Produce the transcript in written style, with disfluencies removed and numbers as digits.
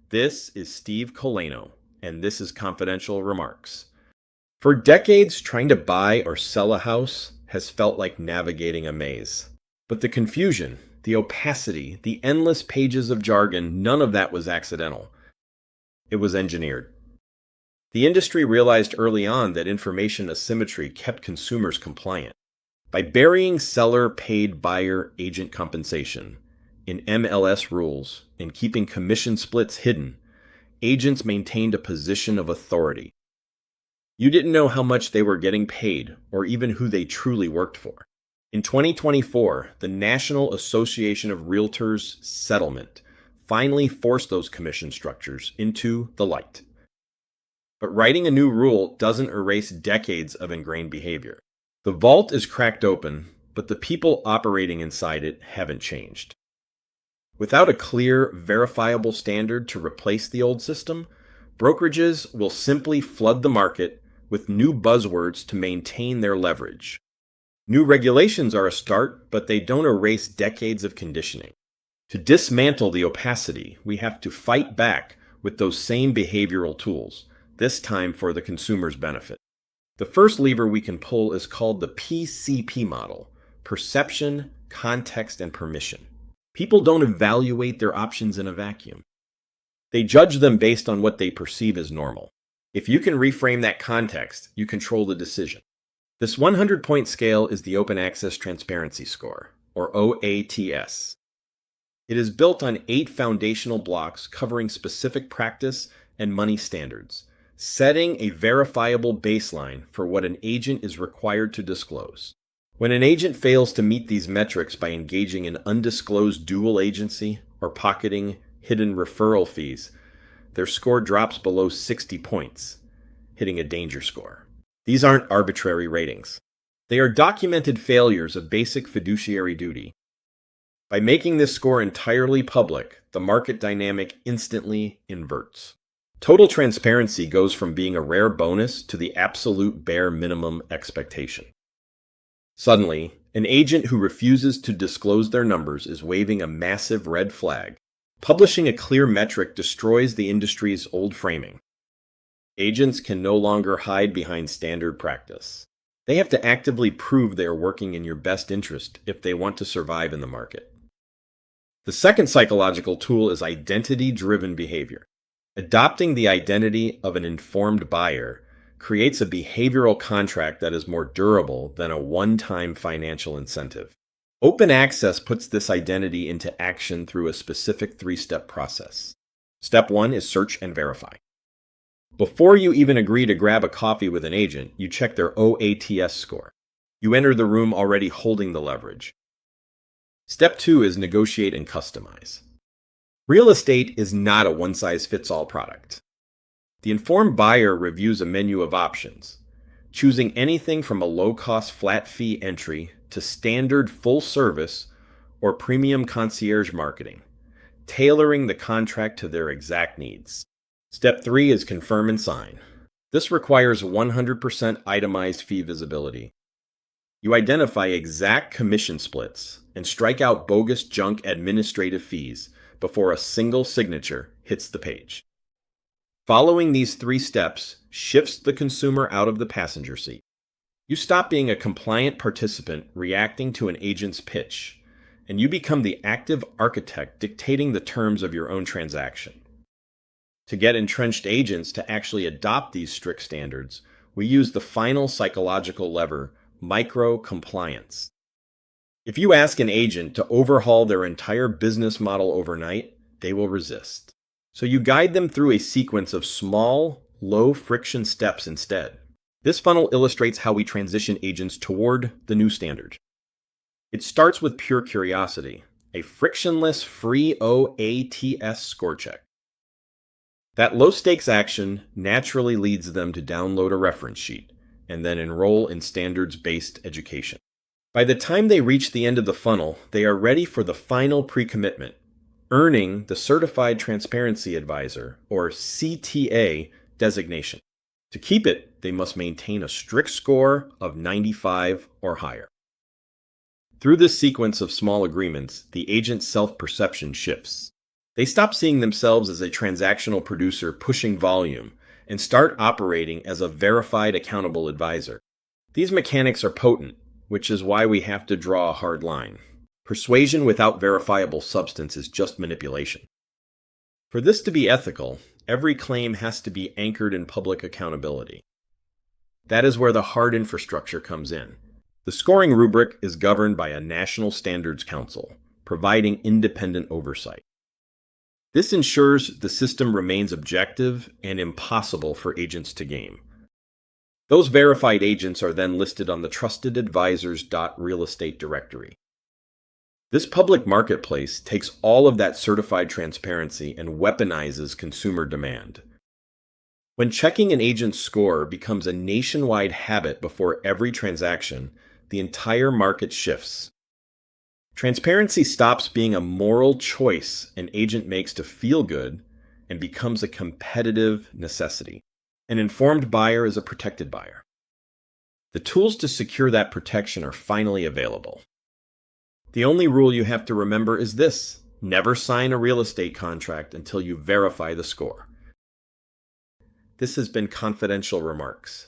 This is Steve Colano, and this is Confidential Remarks. For decades, trying to buy or sell a house has felt like navigating a maze. But the confusion, the opacity, the endless pages of jargon, none of that was accidental. It was engineered. The industry realized early on that information asymmetry kept consumers compliant. By burying seller-paid buyer-agent compensation in MLS rules and keeping commission splits hidden, agents maintained a position of authority. You didn't know how much they were getting paid or even who they truly worked for. In 2024, the National Association of Realtors settlement finally forced those commission structures into the light. But writing a new rule doesn't erase decades of ingrained behavior. The vault is cracked open, but the people operating inside it haven't changed. Without a clear, verifiable standard to replace the old system, brokerages will simply flood the market with new buzzwords to maintain their leverage. New regulations are a start, but they don't erase decades of conditioning. To dismantle the opacity, we have to fight back with those same behavioral tools, this time for the consumer's benefit. The first lever we can pull is called the PCP model: perception, context, and permission. People don't evaluate their options in a vacuum. They judge them based on what they perceive as normal. If you can reframe that context, you control the decision. This 100-point scale is the Open Access Transparency Score, or OATS. It is built on 8 foundational blocks covering specific practice and money standards, setting a verifiable baseline for what an agent is required to disclose. When an agent fails to meet these metrics by engaging in undisclosed dual agency or pocketing hidden referral fees, their score drops below 60 points, hitting a danger score. These aren't arbitrary ratings. They are documented failures of basic fiduciary duty. By making this score entirely public, the market dynamic instantly inverts. Total transparency goes from being a rare bonus to the absolute bare minimum expectation. Suddenly, an agent who refuses to disclose their numbers is waving a massive red flag. Publishing a clear metric destroys the industry's old framing. Agents can no longer hide behind standard practice. They have to actively prove they are working in your best interest if they want to survive in the market. The second psychological tool is identity-driven behavior. Adopting the identity of an informed buyer creates a behavioral contract that is more durable than a one-time financial incentive. Open access puts this identity into action through a specific 3-step process. Step 1 is search and verify. Before you even agree to grab a coffee with an agent, you check their OATS score. You enter the room already holding the leverage. Step 2 is negotiate and customize. Real estate is not a one-size-fits-all product. The informed buyer reviews a menu of options, choosing anything from a low-cost flat-fee entry to standard full-service or premium concierge marketing, tailoring the contract to their exact needs. Step 3 is confirm and sign. This requires 100% itemized fee visibility. You identify exact commission splits and strike out bogus junk administrative fees before a single signature hits the page. Following these 3 steps shifts the consumer out of the passenger seat. You stop being a compliant participant reacting to an agent's pitch, and you become the active architect dictating the terms of your own transaction. To get entrenched agents to actually adopt these strict standards, we use the final psychological lever, micro-compliance. If you ask an agent to overhaul their entire business model overnight, they will resist. So you guide them through a sequence of small, low-friction steps instead. This funnel illustrates how we transition agents toward the new standard. It starts with pure curiosity, a frictionless free OATS score check. That low-stakes action naturally leads them to download a reference sheet and then enroll in standards-based education. By the time they reach the end of the funnel, they are ready for the final pre-commitment, earning the Certified Transparency Advisor, or CTA, designation. To keep it, they must maintain a strict score of 95 or higher. Through this sequence of small agreements, the agent's self-perception shifts. They stop seeing themselves as a transactional producer pushing volume and start operating as a verified, accountable advisor. These mechanics are potent, which is why we have to draw a hard line. Persuasion without verifiable substance is just manipulation. For this to be ethical, every claim has to be anchored in public accountability. That is where the hard infrastructure comes in. The scoring rubric is governed by a National Standards Council, providing independent oversight. This ensures the system remains objective and impossible for agents to game. Those verified agents are then listed on the trustedadvisors.real estate directory. This public marketplace takes all of that certified transparency and weaponizes consumer demand. When checking an agent's score becomes a nationwide habit before every transaction, the entire market shifts. Transparency stops being a moral choice an agent makes to feel good and becomes a competitive necessity. An informed buyer is a protected buyer. The tools to secure that protection are finally available. The only rule you have to remember is this: never sign a real estate contract until you verify the score. This has been Confidential Remarks.